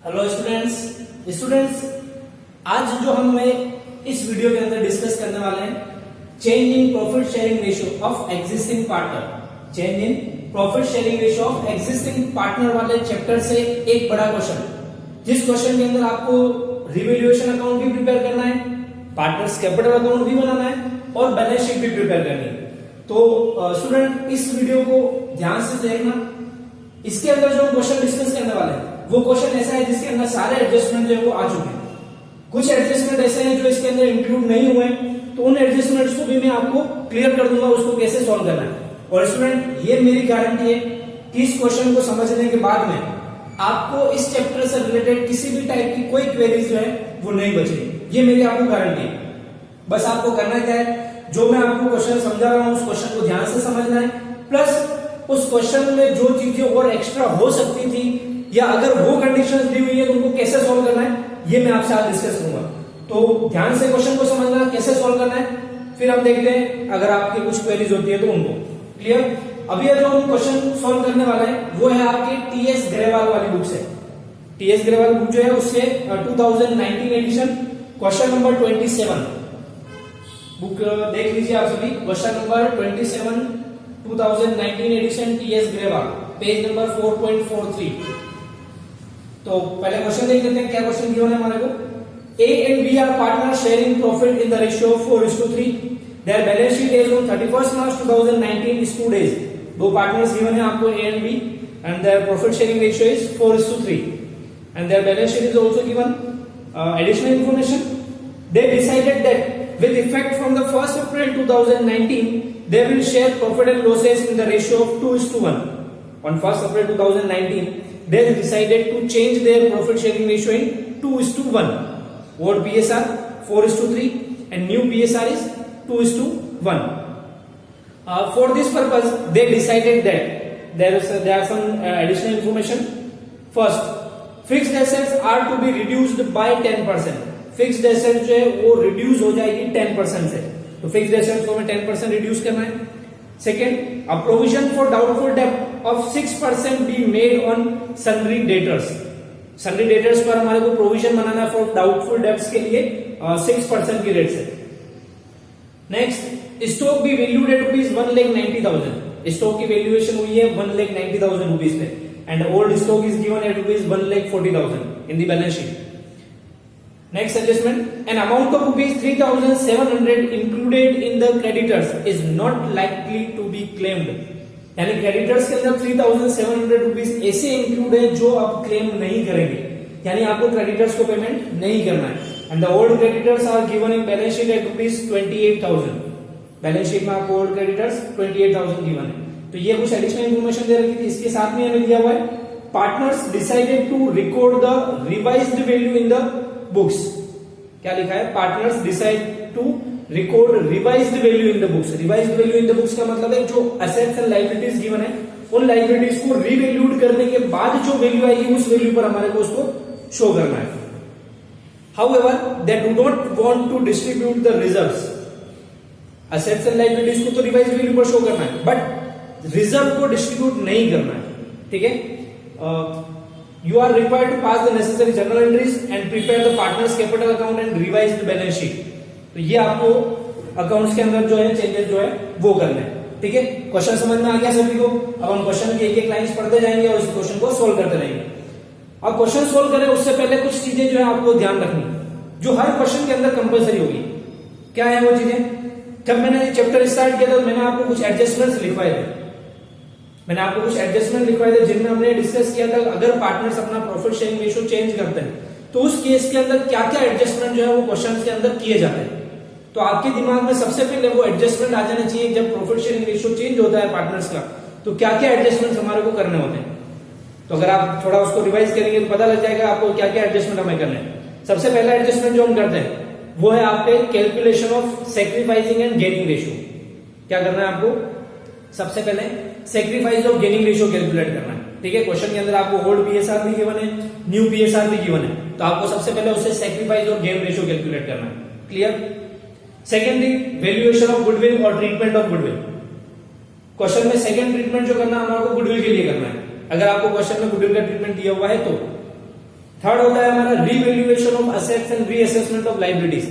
Hello students आज जो हम इस वीडियो के अंदर डिस्कस करने वाले हैं change in profit sharing ratio of existing partner. Change in profit sharing ratio of existing partner वाले चैप्टर से एक बड़ा क्वेश्चन, जिस क्वेश्चन के अंदर आपको रिवैल्यूएशन अकाउंट भी प्रिपेयर करना है, पार्टनर्स कैपिटल अकाउंट भी बनाना है और बैलेंस शीट भी प्रिपेयर करनी है। तो स्टूडेंट इस वीडियो को ध्यान से देखना। इसके अंदर जो क्वेश्चन डिस्कस करने वाले हैं वो क्वेश्चन ऐसा है जिसके अंदर सारे एडजस्टमेंट जो है वो आ चुके हैं। कुछ एडजस्टमेंट ऐसे हैं जो इसके अंदर इंक्लूड नहीं हुए, तो उन एडजस्टमेंट्स को भी मैं आपको क्लियर कर दूंगा, उसको कैसे सॉल्व करना है। और स्टूडेंट ये मेरी गारंटी है कि इस क्वेश्चन को समझने के बाद में आपको इस चैप्टर से रिलेटेड किसी भी टाइप की कोई क्वेरीज जो है वो नहीं बचेगी, ये मेरी आपको गारंटी है। बस आपको करना क्या है, जो मैं आपको क्वेश्चन समझा रहा हूं उस क्वेश्चन को ध्यान से समझना है, प्लस उस क्वेश्चन में जो चीजें और एक्स्ट्रा हो सकती थी या अगर वो कंडीशंस दी हुई है तो उनको कैसे सॉल्व करना है ये मैं आपसे आज डिस्कस करूंगा। तो ध्यान से क्वेश्चन को समझना, कैसे सॉल्व करना है, फिर हम देखते हैं अगर आपकी कुछ क्वेरीज होती है तो उनको। क्लियर? अभी जो हम क्वेश्चन सॉल्व करने वाले हैं वो है आपके टीएस ग्रेवाल वाली बुक से। टीएस ग्रेवाल बुक जो है उससे 2019 एडिशन क्वेश्चन नंबर 27 बुक देख लीजिए आप सभी। Question number 27 2019 edition TS Grewal, page number 4.43। तो पहले क्वेश्चन देख लेते हैं, क्या क्वेश्चन दिया है हमारे को। A and B are partners sharing profit in the ratio of 4:3. Their balance sheet is on 31st March 2019 is 2 days. दो पार्टनर्स गिवन है आपको A and B and their profit sharing ratio is 4:3 and their balance sheet is also given. Additional information, they decided that with effect from the 1st April 2019 they will share profit and losses in the ratio of 2:1. On 1st April 2019 they decided to change their profit sharing ratio in 2:1. Old PSR 4:3 and new PSR is 2:1. For this purpose they decided that there are some additional information. First, fixed assets are to be reduced by 10%. Fixed assets जो है वो reduce हो जाएगी 10% से, तो fixed assets को हमें 10% reduce करना है। Second, a provision for doubtful debt of 6% be made on sundry debtors. Sundry debtors पर हमारे को प्रोविजन बनाना है फॉर डाउटफुल डेब्ट्स के लिए 6% की रेट से। नेक्स्ट, स्टॉक भी वैल्यूड एट ₹1,90,000। स्टॉक की वैल्यूएशन हुई है 1,90,000 रुपीज पे and old stock is given at ₹1,40,000 in the balance sheet. Next adjustment, an amount of ₹3,700 included in the creditors is not likely to be claimed. यानी creditors के अंदर 3,700 rupees ऐसे include है जो आप क्लेम नहीं करेंगे, यानी आपको क्रेडिटर्स को पेमेंट नहीं करना है। And the old creditors are given in balance sheet at ₹28,000। Balance sheet में आपको ओल्ड क्रेडिटर्स 28,000 गिवन है। तो ये कुछ एडिशनल इन्फॉर्मेशन दे रखी थी। इसके साथ में हमें दिया हुआ है partners decided to record the revised value in the books. क्या लिखा है? Partners decide to record revised value in the books. Revised value in the books का मतलब है जो असेट्स एंड लायबिलिटीज गिवन है उन लायबिलिटीज को रिवैल्यूड करने के बाद जो वैल्यू आएगी उस वैल्यू पर हमारे को उसको शो करना है। However they do not want to distribute the reserves. Assets and liabilities को तो रिवाइज्ड वैल्यू पर शो करना है बट रिजर्व को डिस्ट्रीब्यूट नहीं करना है। ठीक है? You are required to pass the necessary journal entries and prepare the partners capital account and revise the balance sheet. तो ये आपको अकाउंट्स के अंदर जो है चेंजेस जो है वो करने हैं। ठीक है? क्वेश्चन समझ में आ गया सभी को? अब हम क्वेश्चन के एक लाइंस पढ़ते जाएंगे और इस क्वेश्चन को सोल्व करते रहेंगे। अब क्वेश्चन सोल्व करें उससे पहले कुछ चीजें जो है आपको ध्यान रखनी जो हर क्वेश्चन के अंदर कंपलसरी होगी। क्या है वो चीजें? जब मैंने ये चैप्टर स्टार्ट किया था मैंने आपको कुछ एडजस्टमेंट्स लिखवाए थे जिनमें हमने डिस्कस किया था अगर पार्टनर्स अपना प्रॉफिट शेयरिंग रेशियो चेंज करते हैं तो उस केस के अंदर क्या क्या एडजस्टमेंट जो है वो क्वेश्चन के अंदर किए जाते हैं। तो आपके दिमाग में सबसे पहले वो एडजस्टमेंट आ जाना चाहिए जब प्रॉफिट शेयरिंग रेशियो चेंज होता है पार्टनर्स का, तो क्या क्या एडजस्टमेंट हमारे को करने होते हैं। तो अगर आप थोड़ा उसको रिवाइज करेंगे तो पता लग जाएगा आपको क्या क्या एडजस्टमेंट हमें करने हैं। सबसे पहला एडजस्टमेंट जो हम करते हैं वो है आपके calculation of sacrificing and gaining ratio. क्या करना है आपको? सबसे पहले सैक्रिफाइस और गेनिंग रेशियो कैलकुलेट करना है। ठीक है? क्वेश्चन के अंदर आपको ओल्ड पीएसआर भी गिवन है, न्यू पीएसआर भी गिवन है, तो आपको सबसे पहले उससे सैक्रिफाइस और गेन रेशियो कैलकुलेट करना है। Clear? Secondly, valuation of goodwill और ट्रीटमेंट ऑफ गुडविल। क्वेश्चन में सेकंड ट्रीटमेंट जो करना है हमारे को गुडविल के लिए करना है। अगर आपको क्वेश्चन में गुडविल का ट्रीटमेंट दिया हुआ है तो थर्ड होता है हमारा revaluation of assets and reassessment of liabilities.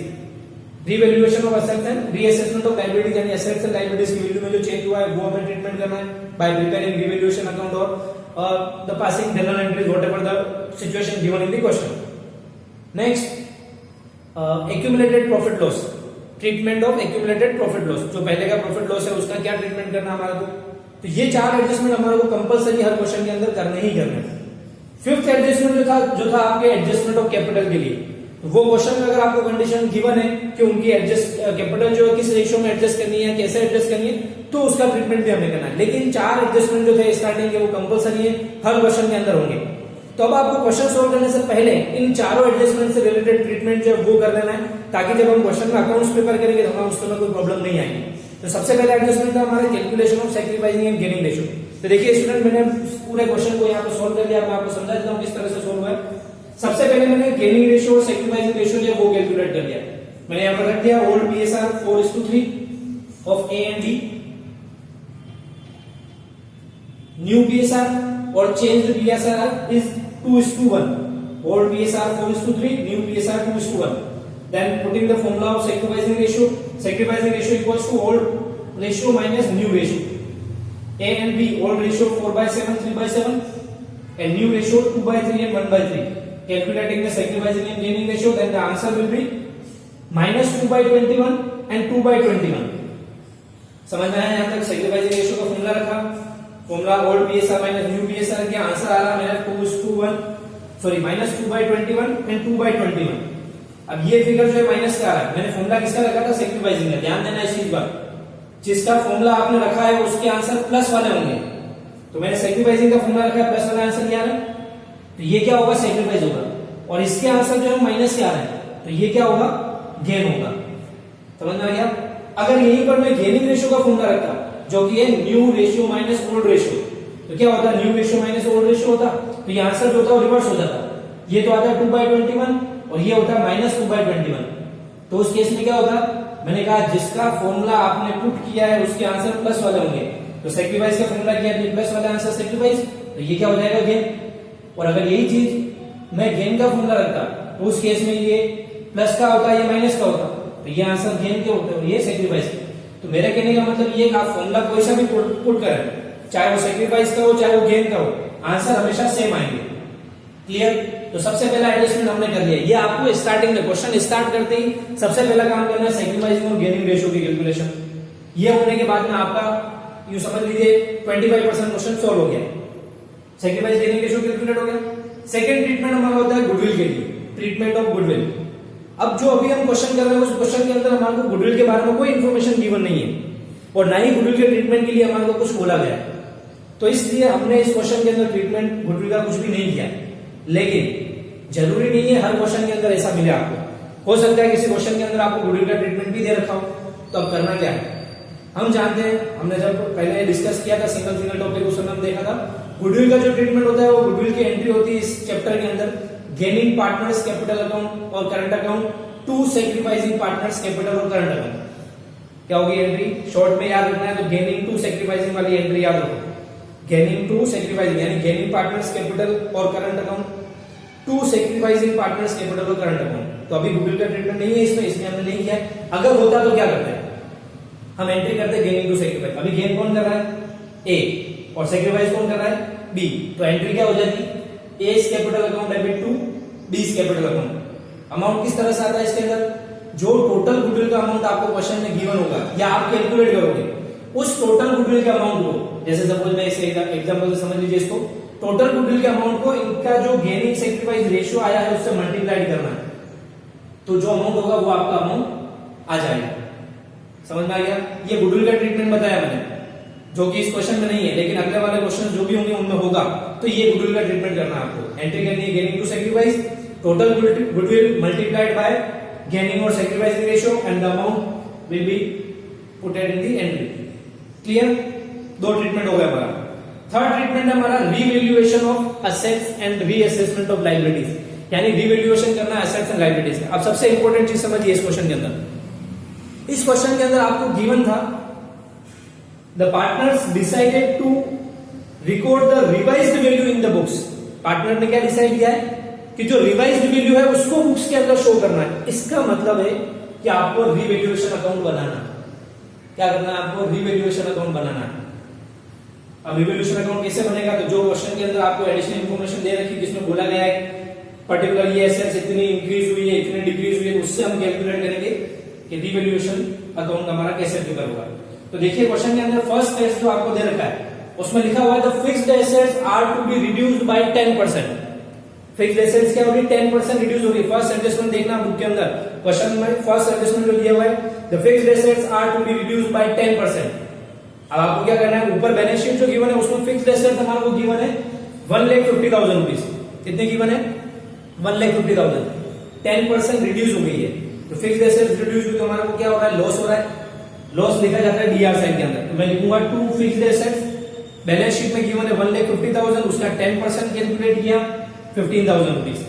Revaluation of assets and reassessment of liabilities, यानी असेट्स एंड लायबिलिटीज की वैल्यू में जो चेंज हुआ है वो हमें ट्रीटमेंट करना है बाय प्रिपेयरिंग रीवैल्यूएशन अकाउंट और the passing journal entries whatever the situation given in the question. Next, accumulated profit loss, treatment of accumulated profit loss, जो पहले का प्रॉफिट लॉस है उसका क्या ट्रीटमेंट करना हमारे को। तो ये चार एडजस्टमेंट हमारे को कंपलसरी हर क्वेश्चन के अंदर करने ही करने हैं। फिफ्थ एडजस्टमेंट जो था आपके एडजस्टमेंट ऑफ कैपिटल के लिए, तो वो क्वेश्चन में अगर आपको कंडीशन गिवन है कि उनकी एडजस्ट कैपिटल जो है किस रेशियो में एडजस्ट करनी है, कैसे एडजस्ट करनी है, तो उसका ट्रीटमेंट भी हमें करना है। लेकिन चार एडजस्टमेंट जो थे स्टार्टिंग के वो कंपलसरी है, हर क्वेश्चन के अंदर होंगे। तो अब आपको क्वेश्चन सोल्व करने से पहले इन चारों एडजस्टमेंट से रिलेटेड ट्रीटमेंट जो है वो कर लेना है, ताकि जब हम क्वेश्चन में अकाउंट्स प्रिपेयर करेंगे तो हमें उसमें कोई प्रॉब्लम नहीं आएगी। तो सबसे पहले एडजस्टमेंट था हमारे calculation of sacrificing and gaining ratio. तो देखिए स्टूडेंट, मैंने पूरे क्वेश्चन को यहाँ पे सोल्व कर लिया, मैं आपको समझा देता हूँ किस तरह से सोल्व हुआ है। सबसे पहले मैंने गेनिंग रेशियो और सैक्रिफाइसिंग रेशियो जो है वो कैलकुलेट कर लिया। मैंने यहाँ पर रख दिया old PSR 4:3 of A and B, new PSR और changed PSR is 2:1. Old PSR 4:3, new PSR 2:1. Then putting the formula of sacrificing ratio. Sacrificing ratio equals to old ratio minus new ratio. A and B, old ratio 4/7, 3/7, and new ratio 2/3 and 1/3. Calculating the sacrificing and gaining ratio, then the answer will be minus 2/21 and 2/21. समझ में आया यहाँ तक? sacrificing ratio का formula रखा, formula old PSR minus new PSR के answer आ रहा मेरा 2:1, सॉरी माइनस 2/21 एंड 2/21। अब ये फिगर जो है माइनस का आ रहा है, मैंने फॉर्मूला किसका रखा था? सैक्रिफाइसिंग का। ध्यान देना इस चीज पर, जिसका फॉर्मूला आपने रखा है उसके आंसर प्लस वाले होंगे। तो मैंने सैक्रिफाइसिंग का फॉर्मूला रखा है, प्लस वाला आंसर क्या है, तो ये क्या होगा? सैक्रिफाइस होगा। और इसके आंसर जो है माइनस के आ रहे हैं, तो ये क्या होगा? गेन होगा। समझ में आ गया? अगर यहीं पर मैं गेनिंग रेशियो का फॉर्मूला रखता, जो कि है new ratio minus old ratio, तो क्या होता? New ratio minus old ratio होता, तो ये आंसर जो होता है रिवर्स हो जाता। ये तो आता है 2/21 और ये होता है माइनस 2/21। तो उस केस में क्या होता? मैंने कहा जिसका फॉर्मूला आपने पुट किया है उसके आंसर प्लस वाले होंगे। तो सैक्रिफाइस का फॉर्मूला किया है, प्लस वाला आंसर सैक्रिफाइस, तो ये क्या हो जाएगा? गेन। और अगर यही चीज मैं गेन का फॉर्मूला रखता, तो उस केस में ये प्लस का होता, ये माइनस का होता, तो ये आंसर गेन के होते और ये सैक्रिफाइस। तो मेरे कहने का मतलब ये कि आप फॉर्मूला कोई सा भी पुट करें, चाहे वो सैक्रिफाइस का हो चाहे वो गेन का हो, आंसर हमेशा सेम आएंगे। क्लियर? तो सबसे पहला एडजस्टमेंट हमने कर लिया। ये आपको स्टार्टिंग में क्वेश्चन स्टार्ट करते ही सबसे पहला काम करना है सैक्रिफाइसिंग और गेनिंग रेशियो की कैलकुलेशन। ये होने के बाद में आपका यूं समझ लीजिए 25% क्वेश्चन सॉल्व हो गया। सैक्रिफाइस गेनिंग रेशियो कैलकुलेट हो गया। सेकंड ट्रीटमेंट हमारा होता है गुडविल के लिए, ट्रीटमेंट ऑफ गुडविल। अब जो अभी हम क्वेश्चन कर रहे हैं उस क्वेश्चन के अंदर हमारे को गुडविल के बारे में कोई इंफॉर्मेशन गिवन नहीं है और ना ही गुडविल के ट्रीटमेंट के लिए हमारे को कुछ बोला गया है। तो इसलिए हमने इस क्वेश्चन के अंदर ट्रीटमेंट गुडविल का कुछ भी नहीं किया। लेकिन जरूरी नहीं है हर क्वेश्चन के अंदर ऐसा मिले आपको। हो सकता है किसी क्वेश्चन के अंदर आपको गुडविल का ट्रीटमेंट भी दे रखा हो। तो अब करना क्या है? हम जानते हैं, हमने जब पहले डिस्कस किया था सिंगल टॉपिक, उस समय हम देखा था गुडविल का जो ट्रीटमेंट होता है वो गुडविल की एंट्री होती है इस चैप्टर के अंदर, गेनिंग पार्टनर्स कैपिटल अकाउंट और current account to sacrificing partners capital और करंट अकाउंट। क्या होगी एंट्री? शॉर्ट में याद रखना है तो गेनिंग टू सैक्रिफाइसिंग वाली एंट्री याद रखो। गेनिंग टू सैक्रिफाइसिंग यानी गेनिंग पार्टनर्स कैपिटल और current account to sacrificing partners capital और करंट अकाउंट। तो अभी गुडविल का ट्रीटमेंट नहीं है इसमें हमने नहीं किया। अगर होता तो क्या करते हैं? हम एंट्री करते गेनिंग टू सैक्रिफाइस। अभी गेन कौन कर रहा है? ए, और सैक्रिफाइस कौन कर रहा है? बी। तो एंट्री क्या हो जाती? A is capital account debit to B is capital account. Amount किस तरह से आता है इसके अंदर? जो टोटल गुडविल का अमाउंट आपको क्वेश्चन में गिवन होगा या आप कैलकुलेट करोगे, उस टोटल गुडविल के अमाउंट को, जैसे सपोज मैं इसे एग्जांपल से समझ लीजिए इसको, टोटल गुडविल के अमाउंट को इनका जो गेनिंग सैक्रिफाइस रेशियो आया है उससे मल्टीप्लाई करना है, तो जो अमाउंट होगा वो आपका अमाउंट आ जाएगा। समझ में आ गया? ये गुडविल का ट्रीटमेंट बताया मैंने, जो कि इस क्वेश्चन में नहीं है, लेकिन अगले वाले क्वेश्चन जो भी होंगे उनमें होगा। तो ये गुडविल का ट्रीटमेंट करना है आपको। एंट्री करनी है gaining to sacrifice, total goodwill multiplied by gaining और sacrificing ratio and the amount will be putted in the entry. Clear? दो ट्रीटमेंट हो गया हमारा। थर्ड ट्रीटमेंट है हमारा revaluation of assets and reassessment of liabilities, यानी रीवैल्यूएशन करना assets and liabilities का। अब सबसे इंपॉर्टेंट चीज समझिए इस क्वेश्चन के अंदर। इस क्वेश्चन के अंदर आपको गिवन था the partners decided to record the revised value in the books. Partner ने क्या डिसाइड किया है? कि जो रिवाइज्ड वैल्यू है उसको बुक्स के अंदर शो करना है। इसका मतलब है कि आपको रिवैल्यूएशन अकाउंट बनाना है। क्या करना है? आपको रिवैल्यूएशन अकाउंट बनाना है। अब रिवैल्यूएशन अकाउंट कैसे बनेगा? तो जो क्वेश्चन के अंदर आपको एडिशनल इंफॉर्मेशन दे रखी है जिसमें बोला गया है पर्टिकुलर ये एसेट्स इतनी इंक्रीज हुई है, इतनी डिक्रीज हुई है, उससे हम कैलकुलेट करेंगे कि रिवैल्यूएशन अकाउंट हमारा कैसे प्रिपेयर होगा। तो देखिए क्वेश्चन के अंदर फर्स्ट टेस्ट जो आपको दे रखा है उसमें लिखा हुआ है the fixed assets are to be reduced by 10%। Fixed assets क्या होगी? 10% रिड्यूस होगी। फर्स्ट एडजस्टमेंट देखना बुक के अंदर, क्वेश्चन में फर्स्ट एडजस्टमेंट जो दिया हुआ है the fixed assets are to be reduced by 10%। अब आपको क्या करना है? ऊपर बैलेंस शीट जो गिवन है उसमें फिक्स्ड एसेट्स हमारे को गिवन है 1,50,000 रुपीज। कितने गिवन है? 1,50,000। 10% रिड्यूस हो गई है तो फिक्स्ड एसेट्स रिड्यूस हुई तो हमारे को क्या हो रहा है? लॉस हो रहा है। लॉस लिखा जाता है डीआर साइड के अंदर। तो मैं लिखूंगा to fixed assets, balance sheet में गिवन है 1,50,000, उसका 10% कैलकुलेट किया 15,000 रुपीज।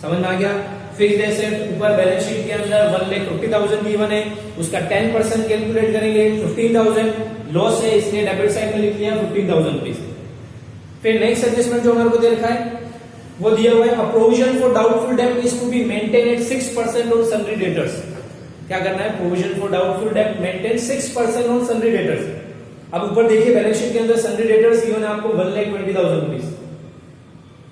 समझ में आ गया? फिक्स्ड एसेट ऊपर बैलेंस शीट के अंदर 1,50,000 गिवन है, उसका 10% कैलकुलेट करेंगे 15,000। लॉस है इसलिए डेबिट साइड में लिख लिया 15,000 रुपीज। फिर नेक्स्ट एडजस्टमेंट जो हमारे को दे रखा है वो दिया हुआ है अ प्रोविजन फॉर डाउटफुल डेब्ट is to be maintain at 6% on sundry debtors. क्या करना है? प्रोविजन फॉर डाउटफुल डेब्ट मेंटेन 6% ऑन सन्ड्री डेटर्स। अब ऊपर देखिए बैलेंस शीट के अंदर सन्ड्री डेटर्स गिवन है आपको 1,20,000 रुपीज।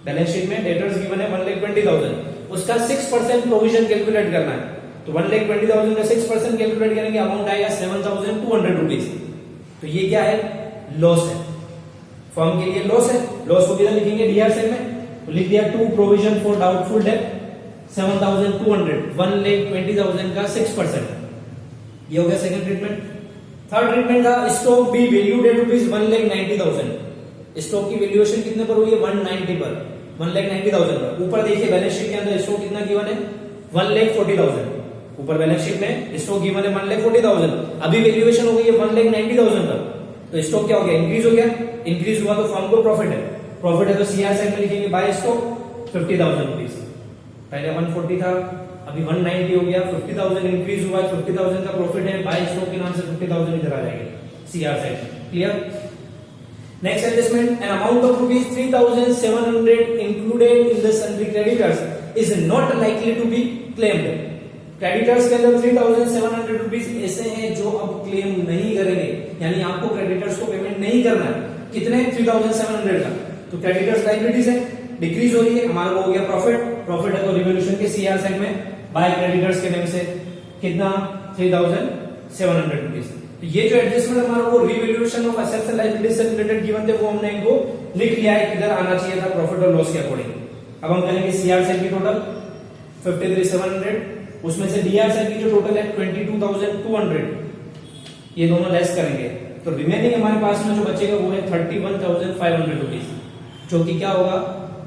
बैलेंस शीट में डेटर्स गिवन है 1,20,000, उसका 6% प्रोविजन कैलकुलेट करना है। तो 1,20,000 का 6% कैलकुलेट करेंगे, अमाउंट आएगा 7,200 रुपीज। तो ये क्या है? लॉस है। फर्म के लिए लॉस है। लॉस को किधर लिखेंगे? डीआर साइड में। तो लिख दिया टू प्रोविजन फॉर डाउटफुल डेब्ट 7,200, 1,20,000 का 6%। ये हो गया सेकंड ट्रीटमेंट। थर्ड ट्रीटमेंट था stock be valued at rupees 1,90,000। Stock की वैल्यूएशन कितने पर हुई है? 190 पर, 1,90,000 पर। ऊपर देखिए बैलेंस शीट के अंदर स्टॉक कितना गिवन है? 1,40,000। ऊपर बैलेंस शीट में स्टॉक गिवन है 1,40,000, अभी वैल्यूएशन हो गई है 1,90,000 पर। तो स्टॉक क्या हो गया? इंक्रीज हो गया। इंक्रीज हुआ तो फर्म को प्रॉफिट है। प्रॉफिट है तो सीआर साइड में लिखेंगे बाय स्टॉक 50,000 रुपीज। पहले 140 था, अभी 190 हो गया, 50,000 इंक्रीज हुआ, 50,000 का प्रॉफिट है, बाय स्टॉक के नाम से 50,000 इधर आ जाएंगे CR side. Clear? Next adjustment, an amount of rupees 3,700 included in the sundry creditors is not likely to be claimed. Creditors के अंदर 3,700 रुपीज ऐसे हैं जो अब क्लेम नहीं करेंगे, यानी आपको क्रेडिटर्स को पेमेंट नहीं करना है। कितने? 3,700 का। तो क्रेडिटर्स लायबिलिटीज है, डिक्रीज हो रही है, हमारा वो हो गया प्रॉफिट। प्रॉफिट है तो रिवोल्यूशन के सीआर साइड में बाय क्रेडिटर्स के नेम से कितना? 3,700 रुपीज। तो ये जो एडजस्टमेंट हमारा वो revaluation of assets and liabilities से रिलेटेड गिवन थे, वो हमने इनको लिख लिया है किधर आना चाहिए था प्रॉफिट और लॉस के अकॉर्डिंग। अब हम करेंगे सीआर साइड की टोटल 53,700, उसमें से डीआर साइड की जो टोटल है 22,200, ये दोनों लेस करेंगे तो रिमेनिंग हमारे पास में जो बचेगा वो है 31,500 रुपीज, जो कि क्या होगा?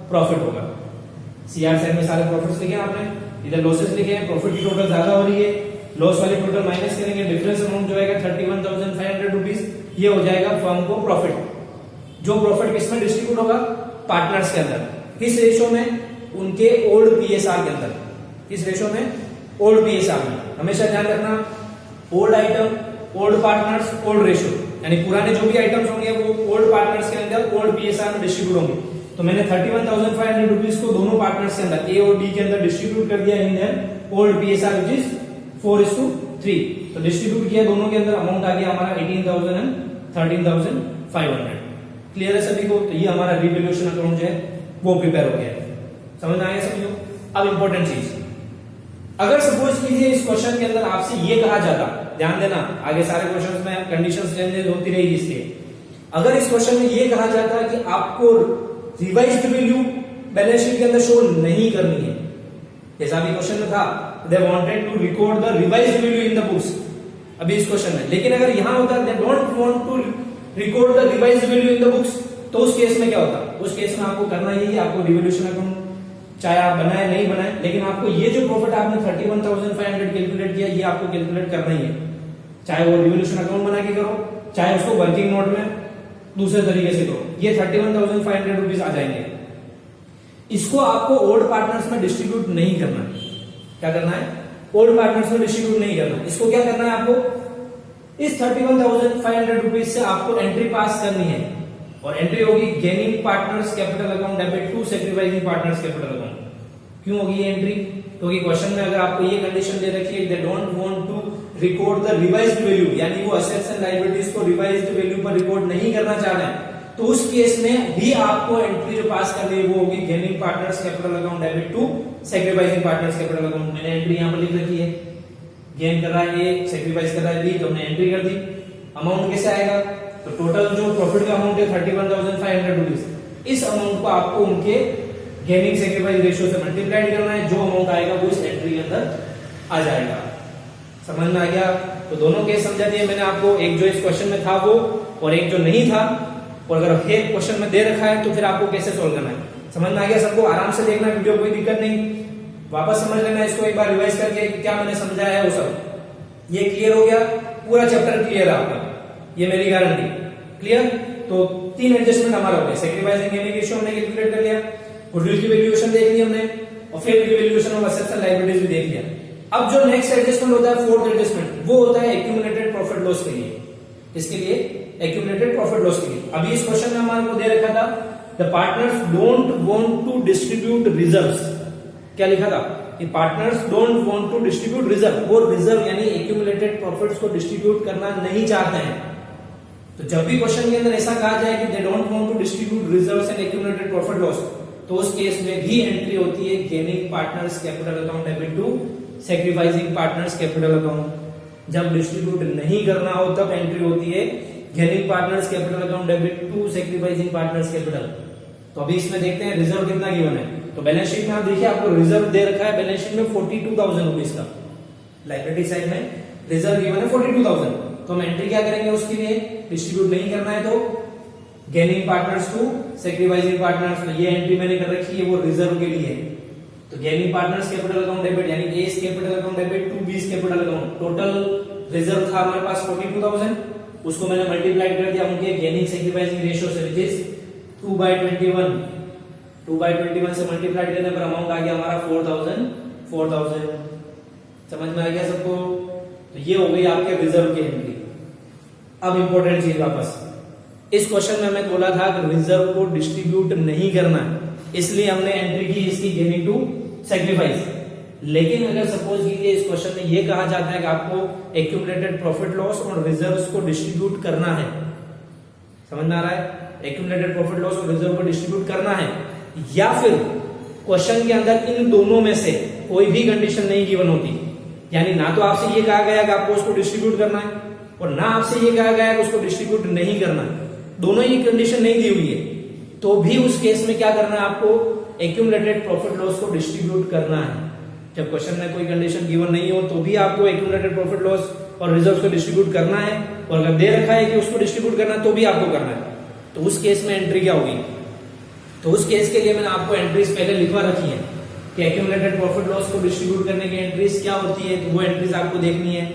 प्रॉफिट होगा। सीआर साइड में सारे प्रॉफिट्स लिखे हैं आपने, इधर लॉसेस लिखे हैं, प्रॉफिट की टोटल ज्यादा हो रही है, लॉस वाली टोटल माइनस करेंगे, डिफरेंस अमाउंट जो आएगा 31,500 रुपीज, ये हो जाएगा फर्म को प्रॉफिट। जो प्रॉफिट किसमें डिस्ट्रीब्यूट होगा? पार्टनर्स के अंदर। किस रेशो में? उनके ओल्ड पीएसआर के अंदर। किस रेशो में? ओल्ड पीएसआर में। हमेशा ध्यान रखना, old item, old partners, old ratio, यानी पुराने जो भी आइटम्स होंगे वो ओल्ड पार्टनर्स के अंदर ओल्ड पीएसआर में डिस्ट्रीब्यूट होंगे। तो मैंने 31,500 रुपीज को दोनों पार्टनर्स के अंदर ए और डी के अंदर डिस्ट्रीब्यूट कर दिया in their old PSR which is 4:3। तो डिस्ट्रीब्यूट किया दोनों के अंदर, अमाउंट आ गया हमारा 18,000 एंड 13,500। क्लियर है सभी को? तो ये हमारा रिवैल्यूएशन अकाउंट जो है वो प्रिपेयर हो गया है। समझ में आया सभी को? अब इंपॉर्टेंट चीज, अगर सपोज कीजिए इस क्वेश्चन के अंदर आपसे ये कहा जाता, ध्यान देना आगे सारे क्वेश्चंस में कंडीशंस चेंजेस होती रहेगी, इसलिए अगर इस क्वेश्चन में ये कहा जाता है कि आपको रिवाइज्ड वैल्यू बैलेंस शीट के अंदर शो नहीं करनी है, जैसा भी क्वेश्चन में था, they wanted to record the revised value in the books, अभी इस क्वेश्चन में, लेकिन अगर यहां होता they don't want to record the revised value in the books, तो उस केस में क्या होता? उस केस में आपको करना यही है, आपको रिवैल्यूएशन अकाउंट चाहे आप बनाए नहीं बनाए, लेकिन आपको ये जो प्रॉफिट आपने 31,500 कैलकुलेट किया, ये आपको कैलकुलेट करना ही है, चाहे वो रिवैल्यूएशन अकाउंट बना के करो, चाहे उसको वर्किंग नोट में दूसरे तरीके से करो, ये 31,500 रुपीज आ जाएंगे। इसको आपको ओल्ड पार्टनर्स में डिस्ट्रीब्यूट नहीं करना। क्या करना है? ओल्ड पार्टनर्स में डिस्ट्रीब्यूट नहीं करना। इसको क्या करना है आपको? इस 31,500 रुपीज से आपको एंट्री पास करनी है, और एंट्री होगी gaining partners capital account debit to sacrificing partners capital account. क्यों होगी ये एंट्री? क्योंकि क्वेश्चन में अगर आपको ये कंडीशन दे रखी है, they don't want to record the revised value, यानी वो असेट्स एंड लायबिलिटीज को रिवाइज्ड वैल्यू पर रिकॉर्ड नहीं करना चाह रहे हैं, तो उस केस में भी आपको एंट्री जो पास करनी है वो होगी gaining partners capital account debit to sacrificing partners capital account. मैंने एंट्री यहां पर लिख रखी है, गेन कर रहा है ए, सैक्रिफाइस कर रहा है बी, तो हमने एंट्री कर दी। अमाउंट कैसे आएगा? तो टोटल जो प्रॉफिट का अमाउंट है 31,500 रुपीज, इस अमाउंट को आपको उनके गेनिंग सैक्रिफाइस रेशियो से मल्टीप्लाई करना है, जो अमाउंट आएगा वो इस एंट्री के अंदर आ जाएगा। समझ में आ गया? तो दोनों केस समझा दिए मैंने आपको, एक जो इस क्वेश्चन में था वो और एक जो नहीं था, और अगर एक क्वेश्चन में दे रखा है तो फिर आपको कैसे सोल्व करना है। समझ में आ गया सबको? आराम से देखना वीडियो, कोई दिक्कत नहीं, वापस समझ लेना इसको एक बार रिवाइज करके क्या मैंने समझाया है वो सब। ये क्लियर हो गया? पूरा चैप्टर क्लियर है आपका, ये मेरी गारंटी। क्लियर? तो 3 एडजस्टमेंट हमारा हो गया, सैक्रिफाइसिंग गेनिंग रेशियो हमने कैलकुलेट कर लिया, गुडविल की वैल्यूएशन देख ली हमने, और फेयर की valuation of assets and liabilities भी देख लिया। अब जो नेक्स्ट एडजस्टमेंट होता है, फोर्थ एडजस्टमेंट, वो होता है एक्यूमुलेटेड प्रॉफिट लॉस के लिए। इसके लिए एक्यूमुलेटेड प्रॉफिट लॉस के लिए अभी इस क्वेश्चन में हमारे को दे रखा था, the partners don't want to distribute reserves. क्या लिखा था? कि partners don't want to distribute reserve, वो रिजर्व यानी एक्यूमुलेटेड प्रॉफिट्स को डिस्ट्रीब्यूट करना नहीं चाहते हैं। तो जब भी क्वेश्चन के अंदर ऐसा कहा जाए कि they don't want to distribute reserves and accumulated profit loss, तो उस केस में भी एंट्री होती है gaining partners capital account debit to sacrificing partners capital account. जब डिस्ट्रीब्यूट नहीं करना हो तब एंट्री होती है gaining partners capital account debit to sacrificing partners capital. तो अभी इसमें देखते हैं रिजर्व कितना गिवन है। तो बैलेंस शीट में आप देखिए, आपको रिजर्व दे रखा है बैलेंस शीट में 42,000 रुपीज का, लायबिलिटी साइड में रिजर्व गिवन है 42,000। तो हम एंट्री क्या करेंगे उसके लिए? डिस्ट्रीब्यूट नहीं करना है तो gaining partners to sacrificing partners, तो ये एंट्री मैंने कर रखी है वो रिजर्व के लिए। तो gaining partners capital account debit यानी S capital account debit to B's capital account, total reserve था हमारे पास 42,000, उसको मैंने मल्टीप्लाई कर दिया उनके गेनिंग सैक्रिफाइसिंग रेशियो से, विच इज 2/21। 2/21 से मल्टीप्लाई करने पर अमाउंट आ गया हमारा 4,000। समझ में आ गया सबको? तो ये हो गई आपके रिजर्व की एंट्री। अब इंपॉर्टेंट चीज वापस, इस क्वेश्चन में हमें बोला था कि रिजर्व को डिस्ट्रीब्यूट नहीं करना, इसलिए हमने एंट्री की इसकी गेनिंग टू सैक्रिफाइस। लेकिन अगर सपोज कीजिए इस क्वेश्चन में ये कहा जाता है कि आपको एक्यूमुलेटेड प्रॉफिट लॉस और रिजर्व्स को डिस्ट्रीब्यूट करना है, समझ में आ रहा है? एक्यूमुलेटेड प्रॉफिट लॉस और रिजर्व को डिस्ट्रीब्यूट करना है, या फिर क्वेश्चन के अंदर इन दोनों में से कोई भी कंडीशन नहीं गिवन होती, यानी ना तो आपसे ये कहा गया कि आपको उसको डिस्ट्रीब्यूट करना है और ना आपसे ये कहा गया कि उसको डिस्ट्रीब्यूट नहीं करना है, दोनों ही कंडीशन नहीं दी हुई है, तो भी उस केस में क्या करना है? आपको एक्यूमुलेटेड प्रॉफिट लॉस को डिस्ट्रीब्यूट करना है। जब क्वेश्चन में कोई कंडीशन गिवन नहीं हो तो भी आपको एक्यूमुलेटेड प्रॉफिट लॉस और रिजर्व्स को डिस्ट्रीब्यूट करना है, और अगर दे रखा है कि उसको डिस्ट्रीब्यूट करना है तो भी आपको करना है। तो उस केस में एंट्री क्या होगी? तो उस केस के लिए मैंने आपको एंट्रीज पहले लिखवा रखी है कि एक्यूमुलेटेड प्रॉफिट लॉस को डिस्ट्रीब्यूट करने की एंट्रीज क्या होती है, तो वो एंट्रीज आपको देखनी है।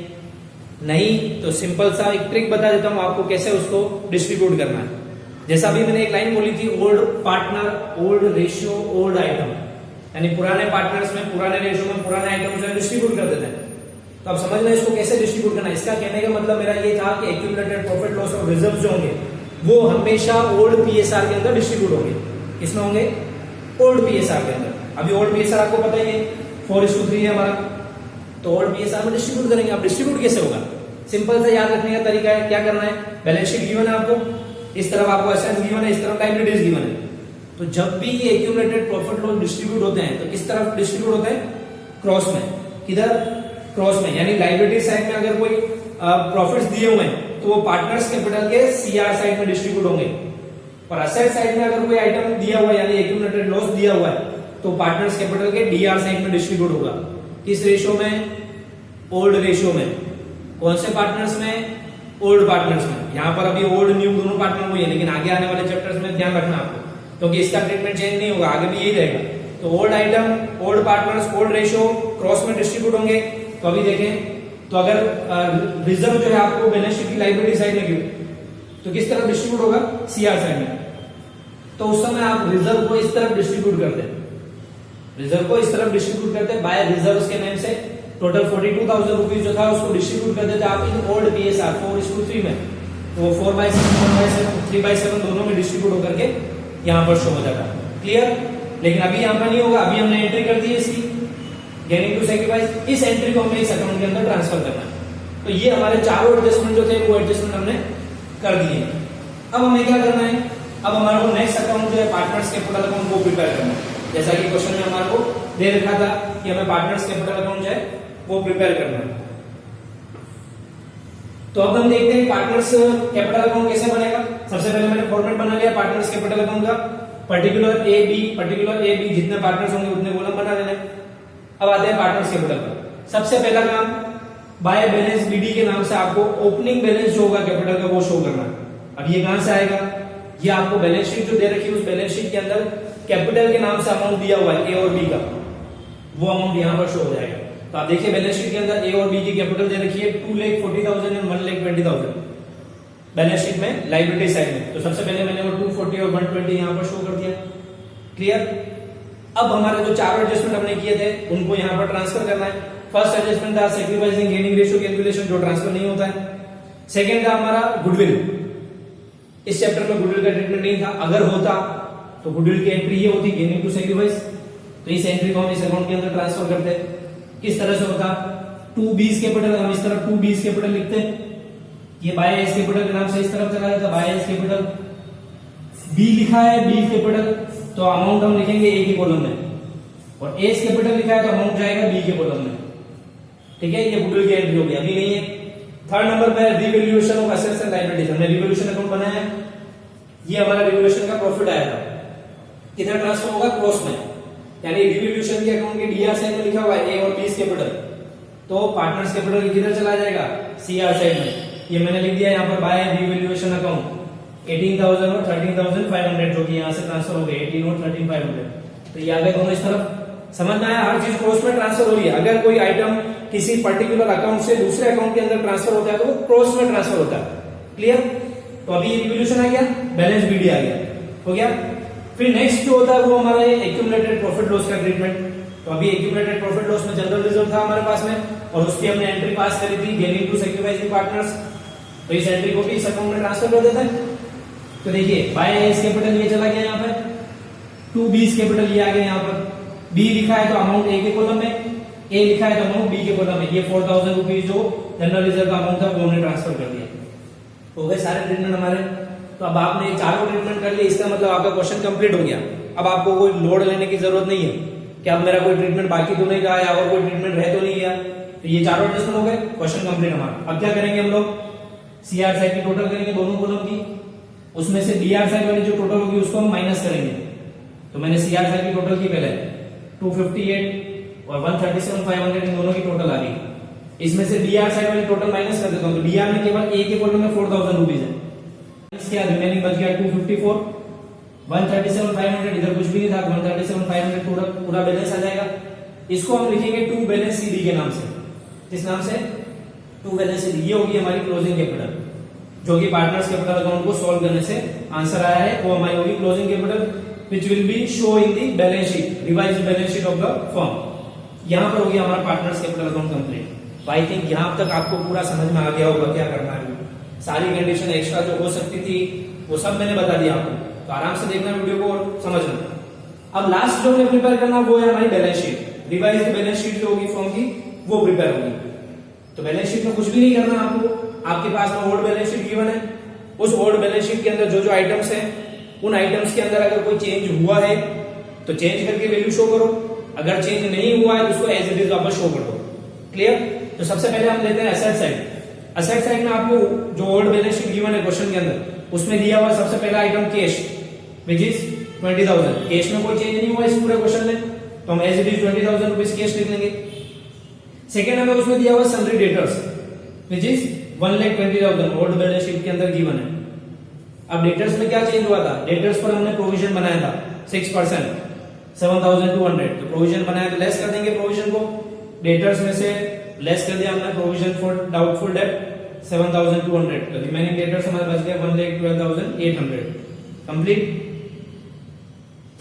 नहीं तो सिंपल सा एक ट्रिक बता देता हूं आपको कैसे उसको डिस्ट्रीब्यूट करना है। जैसा अभी मैंने एक लाइन बोली थी, old partner old ratio old item, यानी पुराने पार्टनर्स में पुराने रेशियो में पुराने आइटम जो डिस्ट्रीब्यूट कर देते हैं। तो अब समझ लें इसको कैसे डिस्ट्रीब्यूट करना है। इसका कहने का मतलब मेरा ये था कि एक्यूमुलेटेड प्रॉफिट लॉस और रिजर्व जो होंगे वो हमेशा ओल्ड पीएसआर के अंदर डिस्ट्रीब्यूट होंगे। किसमें होंगे? ओल्ड पीएसआर के अंदर। अभी ओल्ड पीएसआर आपको पता ही है 4:3 है हमारा, तो ओल्ड पीएसआर में डिस्ट्रीब्यूट करेंगे। अब डिस्ट्रीब्यूट कैसे होगा? सिंपल सा याद रखने का तरीका है, क्या करना है? बैलेंस शीट गिवन है आपको, इस तरफ आपको असेट्स गिवन है, इस तरफ लायबिलिटीज गिवन है। तो जब भी ये एक्यूमुलेटेड प्रॉफिट लॉस डिस्ट्रीब्यूट होते हैं तो किस तरफ डिस्ट्रीब्यूट होते हैं? क्रॉस में। किधर? क्रॉस में, यानी लायबिलिटी साइड में अगर कोई प्रॉफिट्स दिए हुए हैं तो वो पार्टनर्स कैपिटल के सीआर साइड में डिस्ट्रीब्यूट होंगे, और असेट साइड में अगर कोई आइटम दिया हुआ है यानी एक्यूमुलेटेड लॉस दिया हुआ है तो पार्टनर्स कैपिटल के डीआर साइड में डिस्ट्रीब्यूट होगा। किस रेशियो में? ओल्ड रेशियो में। कौन से पार्टनर्स में? ओल्ड पार्टनर्स में। यहां पर अभी ओल्ड न्यू दोनों पार्टनर हुए हैं, लेकिन आगे आने वाले चैप्टर्स में ध्यान रखना आपको, क्योंकि इसका ट्रीटमेंट चेंज नहीं होगा, आगे भी यही रहेगा। तो old item old partners old ratio cross में डिस्ट्रीब्यूट होंगे। तो अभी देखें, तो अगर रिजर्व जो है आपको बैलेंस शीट की लायबिलिटी साइड में क्यों, तो किस तरफ डिस्ट्रीब्यूट होगा? सीआर साइड में। तो उस समय आप रिजर्व को इस तरफ डिस्ट्रीब्यूट करते हैं, रिजर्व को इस तरफ डिस्ट्रीब्यूट करते हैं बाय रिजर्व्स के नेम से। टोटल 42,000 रुपीज जो था उसको डिस्ट्रीब्यूट कर देते आप इन ओल्ड पीएसआर 4:3 में, तो 4/7 4/7 3/7 दोनों में डिस्ट्रीब्यूट होकर के यहां पर शो हो जाता है। क्लियर? लेकिन अभी यहाँ पर नहीं होगा, अभी हमने एंट्री कर दी है इसकी गेनिंग टू सैक्रिफाइस, इस एंट्री को हमें इस अकाउंट के अंदर ट्रांसफर करना है। तो ये हमारे चारों एडजस्टमेंट जो थे वो एडजस्टमेंट हमने कर दिए। अब हमें क्या करना है, अब हमारे को नेक्स्ट अकाउंट जो है पार्टनर्स कैपिटल अकाउंट वो प्रिपेयर करना है। जैसा कि क्वेश्चन में हमारे को दे रखा था कि हमें पार्टनर्स कैपिटल अकाउंट जो है वो प्रिपेयर करना है। तो अब हम देखते हैं पार्टनर्स कैपिटल अकाउंट कैसे बनेगा। सबसे पहले मैंने फॉर्मेट बना लिया पार्टनर्स कैपिटल अकाउंट का, पर्टिकुलर ए बी जितने पार्टनर्स होंगे उतने कॉलम बना लेना। अब आते हैं पार्टनर्स कैपिटल पर। सबसे पहला काम, बाय बैलेंस बीडी के नाम से आपको ओपनिंग बैलेंस जो होगा कैपिटल का वो शो करना है। अब ये कहां से आएगा, ये आपको बैलेंस शीट जो दे रखी है उस बैलेंस शीट के अंदर कैपिटल के नाम से अमाउंट दिया हुआ है ए और बी का, वो अमाउंट यहां पर शो हो जाएगा। तो आप देखिए बैलेंस शीट के अंदर ए और बी की कैपिटल दे रखी है 2,40,000 एंड 1,20,000 बैलेंस शीट में लायबिलिटी साइड में। तो सबसे पहले मैंने वो 240 और 120 यहां पर शो कर दिया। क्लियर। अब हमारे जो चारों एडजस्टमेंट हमने किए थे उनको यहां पर ट्रांसफर करना है। फर्स्ट एडजस्टमेंट था सैक्रिफाइसिंग गेनिंग रेशियो कैलकुलेशन, जो ट्रांसफर नहीं होता है। सेकंड था हमारा गुडविल, इस चैप्टर में गुडविल का ट्रीटमेंट नहीं था, अगर होता तो गुडविल की एंट्री ये होती गेनिंग टू सैक्रिफाइस। तो इस एंट्री को हम इस अकाउंट के अंदर ट्रांसफर करते हैं। किस तरह से होता, 2B's कैपिटल, हम इस तरफ 2B's कैपिटल लिखते हैं, ये बाय एस कैपिटल के नाम से इस तरफ चला जाता, बाय एस कैपिटल। बी लिखा है बी कैपिटल, तो अमाउंट हम लिखेंगे ए के कॉलम में, और एस कैपिटल लिखा है तो अमाउंट जाएगा बी के कॉलम में। ठीक है, ये गुडविल की एंट्री होगी, अभी नहीं है। थर्ड नंबर पे revaluation of assets and liabilities, हमने रिवैल्यूएशन अकाउंट बनाया, ये हमारा रिवैल्यूएशन का प्रॉफिट आया था, किधर ट्रांसफर होगा, क्रॉस में, यानी रिवैल्यूएशन के अकाउंट के डीआर साइड में लिखा हुआ है ए और बी कैपिटल, तो पार्टनर्स कैपिटल किधर चला जाएगा, सीआर साइड में। ये मैंने लिख दिया यहाँ पर बाय रिवैल्यूएशन अकाउंट 18,000 और 13,500 जो कि यहाँ से ट्रांसफर हो गए, 18 और 13,500। तो ये आ गए दोनों इस तरफ। समझ में आया, हर चीज क्रॉस में ट्रांसफर हो रही है। अगर कोई आइटम किसी पर्टिकुलर अकाउंट से दूसरे अकाउंट के अंदर ट्रांसफर होता है तो वो क्रॉस में ट्रांसफर होता है। क्लियर। तो अभी रिवैल्यूएशन आ गया, बैलेंस बीडी आ गया, हो गया। फिर नेक्स्ट जो होता है वो हमारा एक्यूमुलेटेड प्रॉफिट लॉस का ट्रीटमेंट। तो अभी एक्यूमुलेटेड प्रॉफिट लॉस में जनरल रिजर्व था हमारे पास में, और उसकी हमने एंट्री पास करी थी गेनिंग टू सैक्रिफाइसिंग पार्टनर्स। तो इस एंट्री को भी इस अकाउंट में ट्रांसफर कर देते हैं। तो देखिए बाय एस कैपिटल ये चला गया यहाँ पर, 2B's कैपिटल ये आ गया यहाँ पर, बी लिखा है तो अमाउंट ए के कॉलम में, ए लिखा है तो अमाउंट बी के कॉलम में। ये 4,000 रुपीज जो जनरल रिजर्व का अमाउंट था वो हमने ट्रांसफर कर दिया। हो गए सारे ट्रीटमेंट हमारे। तो अब आपने चारों ट्रीटमेंट कर लिए, इसका मतलब आपका क्वेश्चन कंप्लीट हो गया। अब आपको कोई लोड लेने की जरूरत नहीं है कि अब मेरा कोई ट्रीटमेंट बाकी तो नहीं रहा है और कोई ट्रीटमेंट रह तो नहीं गया। तो ये चारों एडजस्टमेंट हो गए, क्वेश्चन कंप्लीट हमारा। अब क्या करेंगे हम लोग, सीआर साइड की टोटल करेंगे दोनों कॉलम की, उसमें से डीआर साइड वाली जो टोटल होगी उसको हम माइनस करेंगे। तो मैंने सीआर साइड की टोटल की पहले 258 और 137,500 इन दोनों की टोटल आ गई। इसमें से डीआर साइड वाली टोटल माइनस कर देता हूं। तो डीआर में केवल ए के कॉलम में 4,000 रुपीज है, इसके बाद रिमेनिंग बच गया 254, 137,500 इधर कुछ भी नहीं था, 137,500 पूरा बैलेंस आ जाएगा। इसको हम लिखेंगे टू बैलेंस सीडी के नाम से। किस नाम से, टू बैलेंस सीडी। ये होगी हमारी क्लोजिंग कैपिटल, जो कि पार्टनर्स कैपिटल अकाउंट को सॉल्व करने से आंसर आया है, वो हमारी होगी closing capital which will be show in the balance sheet, revised balance sheet of the firm। यहां पर हो गया हमारा पार्टनर्स कैपिटल अकाउंट कंप्लीट। तो आई थिंक यहां तक आपको पूरा समझ में आ गया होगा क्या करना है। सारी कंडीशन एक्स्ट्रा जो हो सकती थी वो सब मैंने बता दिया आपको, तो आराम से देखना वीडियो को और समझना। अब लास्ट जो हमें प्रिपेयर करना वो है हमारी balance sheet. Revised balance sheet जो होगी फर्म की वो प्रिपेयर होगी। तो बैलेंस शीट में कुछ भी नहीं करना आपको, आपके पास में ओल्ड बैलेंस शीट गिवन है, उस ओल्ड बैलेंस शीट के अंदर जो जो आइटम्स है उन आइटम्स के अंदर अगर कोई चेंज हुआ है तो चेंज करके वैल्यू शो करो, अगर चेंज नहीं हुआ है तो उसको एज इट इज वापस शो कर दो। क्लियर। तो सबसे पहले हम लेते हैं एसेट साइड। एसेट साइड में आपको जो ओल्ड बैलेंस शीट गिवन है क्वेश्चन के अंदर उसमें दिया हुआ सबसे पहला item cash which is 20,000। Cash में कोई चेंज नहीं हुआ इस पूरे क्वेश्चन में, तो हम as it is 20,000 rupees cash लिख लेंगे। सेकेंड हमें उसमें दिया हुआ sundry debtors which is 1,20,000 old balance sheet के अंदर गिवन है। अब डेटर्स में क्या चेंज हुआ था, डेटर्स पर हमने प्रोविजन बनाया था 6%, 7,200। तो प्रोविजन बनाया तो लेस कर देंगे प्रोविजन को, डेटर्स में से लेस कर दिया हमने प्रोविजन फॉर डाउटफुल डेट 7,200। तो रिमेनिंग डेटर्स हमारे बच गए 1,12,800। कंप्लीट।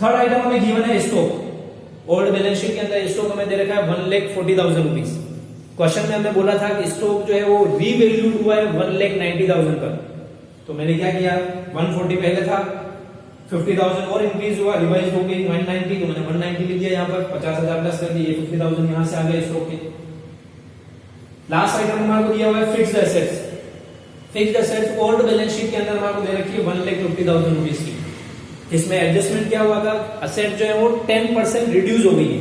थर्ड आइटम हमें गिवन है स्टॉक। ओल्ड बैलेंस शीट के अंदर स्टॉक हमें दे रखा है 1,40,000 रुपीज। क्वेश्चन में हमने बोला था कि स्टॉक जो है वो रीवैल्यूड हुआ है 1,90,000 पर। तो मैंने क्या किया, 140 पहले था, 50,000 और इंक्रीज हुआ, रिवाइज हो गई 190, तो मैंने 190 लिख दिया यहाँ पर, 50,000 प्लस कर दिए, 50,000 यहाँ से आ गए स्टॉक के। लास्ट आइटम हमारे को दिया हुआ है fixed assets. Fixed assets old balance sheet के अंदर हमारे को दे रखी है 1,50,000 रुपीज की। इसमें एडजस्टमेंट क्या हुआ था, असेट जो है वो 10% रिड्यूस हो गई है,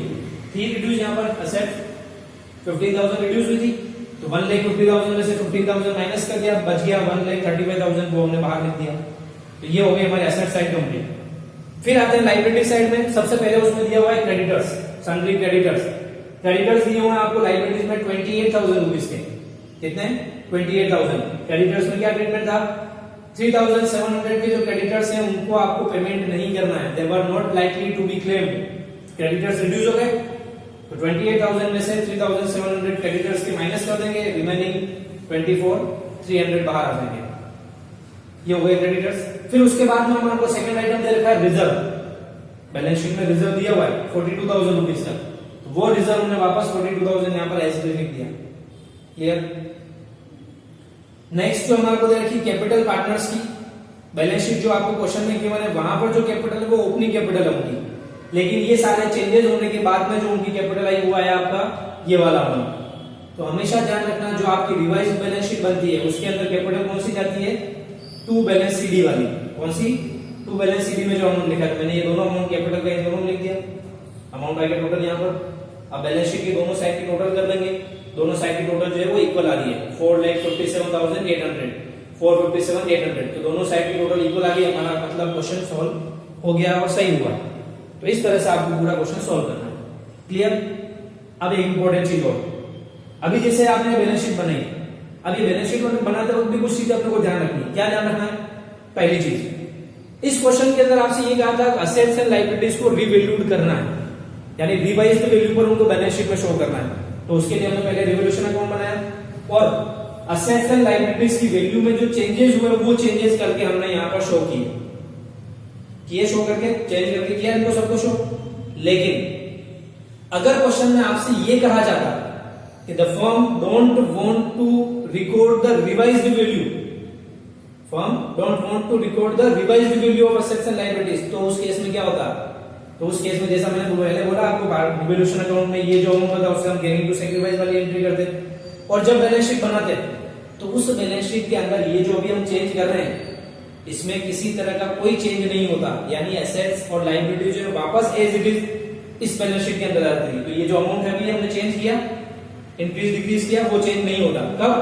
थी रिड्यूस यहाँ पर, असेट 15,000 रिड्यूस हुई थी, तो 1,50,000 में से 15,000 माइनस कर दिया, बच गया 1,35,000, को हमने बाहर लिख दिया। तो ये हो गई हमारी एसेट साइड कंप्लीट। फिर आते हैं लाइबिलिटी साइड में। सबसे पहले उसमें दिया हुआ है क्रेडिटर्स, सन्ड्री क्रेडिटर्स। क्रेडिटर्स दिए हुए हैं आपको लाइबिलिटीज में 28,000 रुपीज के। कितने? 28,000। क्रेडिटर्स में क्या ट्रीटमेंट था, 3,700 के जो क्रेडिटर्स हैं उनको आपको पेमेंट नहीं करना है, they were not likely to be claimed. Creditors reduce हो गए, तो 28,000 में से 3,700 क्रेडिटर्स के माइनस कर देंगे, रिमेनिंग 24,300 बाहर आ जाएंगे। ये हो गए क्रेडिटर्स। फिर उसके बाद में हमारे को सेकंड आइटम दे रखा है रिजर्व। बैलेंस शीट में रिजर्व दिया हुआ है 42,000 रुपीज का, तो वो रिजर्व हमने वापस 42,000 यहाँ पर एज लिख दिया। क्लियर? नेक्स्ट जो हमारे को दे रखी कैपिटल पार्टनर्स की बैलेंस शीट, जो आपको क्वेश्चन में गिवन है वहां पर जो कैपिटल है वो ओपनिंग कैपिटल होगी, लेकिन ये सारे चेंजेस होने के बाद में जो उनकी कैपिटल आई हुआ है आपका ये वाला अमाउंट। तो हमेशा ध्यान रखना जो आपकी रिवाइज बैलेंस शीट बनती है उसके अंदर कैपिटल कौन सी जाती है, टू बैलेंस सीडी वाली। कौन सी? टू बैलेंस सीडी में जो अमाउंट लिखा है, मैंने ये दोनों अमाउंट कैपिटल का दोनों लिख दिया, अमाउंट आएगा टोटल यहाँ पर। अब बैलेंस शीट की दोनों साइड की टोटल कर देंगे, दोनों साइड की टोटल जो है वो इक्वल आ रही है, 4,57,800, 457,800, तो दोनों साइड की टोटल इक्वल आ गई। हमारा मतलब क्वेश्चन सॉल्व हो गया और सही हुआ। तो इस तरह से आपको पूरा क्वेश्चन सॉल्व करना है। क्लियर? अब एक इंपॉर्टेंट चीज और, अभी जैसे आपने बैलेंस शीट बनाई, अभी बैलेंस शीट बनाते वक्त भी कुछ चीज अपने को ध्यान रखनी है। क्या ध्यान रखना है? पहली चीज, इस क्वेश्चन के अंदर आपसे ये कहा था असेट्स एंड लायबिलिटीज को रिवैल्यूड करना है, यानी रिवाइज्ड वैल्यू पर उनको बैलेंस शीट में शो करना है। तो उसके लिए हमने पहले रिवोल्यूशन अकाउंट बनाया और असेट्स एंड लायबिलिटीज की वैल्यू में जो चेंजेस हुए वो चेंजेस करके हमने यहाँ पर शो किए, शो करके चेंज करके किया इनको सबको शो। लेकिन अगर क्वेश्चन में आपसे ये कहा जाता कि the firm don't want to record the revised value, firm don't want to record the revised value of assets and liabilities, तो उस केस में क्या होता? तो उस केस में जैसा मैंने पहले बोला आपको, रिवोल्यूशन अकाउंट में ये जो अमाउंट था उससे हम गेनिंग टू सैक्रिफाइस वाली एंट्री करते, और जब बैलेंस शीट बनाते तो उस बैलेंस शीट के अंदर ये जो भी हम चेंज कर रहे हैं इसमें किसी तरह का कोई चेंज नहीं होता, यानी एसेट्स और लायबिलिटी जो वापस एज इट इज इस बैलेंस शीट के अंदर आती है। तो ये जो अमाउंट है अभी हमने चेंज किया, इंक्रीज डिक्रीज किया, वो चेंज नहीं होता। कब?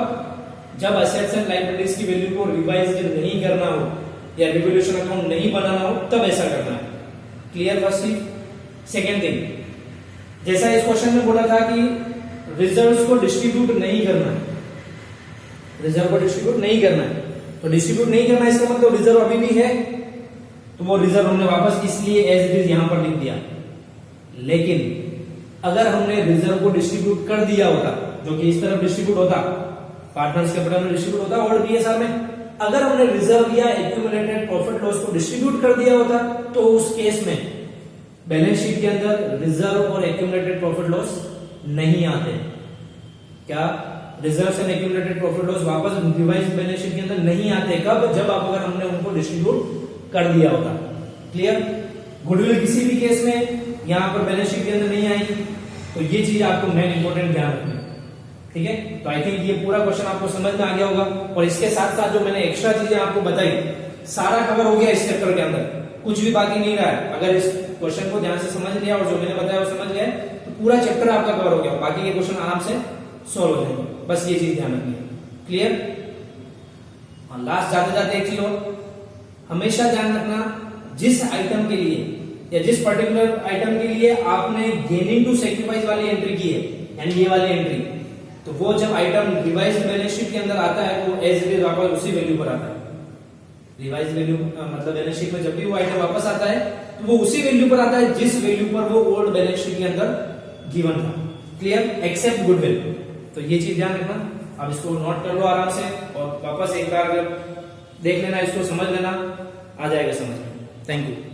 जब एसेट्स एंड लायबिलिटीज की वैल्यू को रिवाइज नहीं करना हो या रिवोल्यूशन अकाउंट नहीं बनाना हो तब ऐसा करना है। Clear? First thing. Second thing, जैसा इस क्वेश्चन में बोला था कि रिजर्व्स को डिस्ट्रीब्यूट नहीं करना है, रिजर्व को डिस्ट्रीब्यूट नहीं करना है, तो डिस्ट्रीब्यूट नहीं करना इसका मतलब रिजर्व अभी भी है, तो वो रिजर्व हमने वापस इसलिए एज इट इज यहां पर लिख दिया। लेकिन अगर हमने रिजर्व को डिस्ट्रीब्यूट कर दिया होता, जो कि इस तरफ डिस्ट्रीब्यूट होता, पार्टनर्स कैपिटल में डिस्ट्रीब्यूट होता और बीएसआर में, अगर हमने रिजर्व या एक्यूमुलेटेड प्रॉफिट लॉस को डिस्ट्रीब्यूट कर दिया होता तो उस केस में बैलेंस शीट के अंदर रिजर्व और एक्यूमुलेटेड प्रॉफिट लॉस नहीं आते। क्या? Reserve and accumulated profit loss वापस रिवाइज्ड बैलेंस शीट के अंदर नहीं आते। कब? जब आप अगर हमने उनको डिस्ट्रीब्यूट कर दिया होता। क्लियर? गुडविल किसी भी केस में यहां पर बैलेंस शीट के अंदर नहीं आएगी, तो ये चीज आपको मेन इंपॉर्टेंट ध्यान रखना है। ठीक है? तो आई थिंक ये पूरा क्वेश्चन आपको समझ में आ गया होगा, और इसके साथ साथ जो मैंने एक्स्ट्रा चीजें आपको बताई सारा कवर हो गया इस चैप्टर के अंदर, कुछ भी बाकी नहीं रहा है। अगर इस क्वेश्चन को ध्यान से समझ लिया और जो मैंने बताया वो समझ गए तो पूरा चैप्टर आपका कवर हो गया, बाकी के क्वेश्चन आराम से सॉल्व हो जाएंगे। बस ये चीज ध्यान रखनी है। क्लियर? लास्ट जाते जाते एक चीज और, हमेशा ध्यान रखना जिस आइटम के लिए या जिस पर्टिकुलर आइटम के लिए आपने गेनिंग टू सैक्रिफाइस वाली एंट्री की है, यानी ये वाली एंट्री, तो वो जब आइटम रिवाइज्ड बैलेंस शीट के अंदर आता है तो एज इट इज वापस उसी वैल्यू पर आता है। रिवाइज वैल्यू मतलब बैलेंस शीट में जब भी वो आइटम वापस आता है तो वो उसी वैल्यू पर आता है जिस वैल्यू पर वो ओल्ड बैलेंस शीट के अंदर गिवन था। क्लियर? Except goodwill. तो ये चीज ध्यान रखना। अब इसको नोट कर लो आराम से और वापस एक बार देख लेना, इसको समझ लेना, आ जाएगा समझ में। Thank you.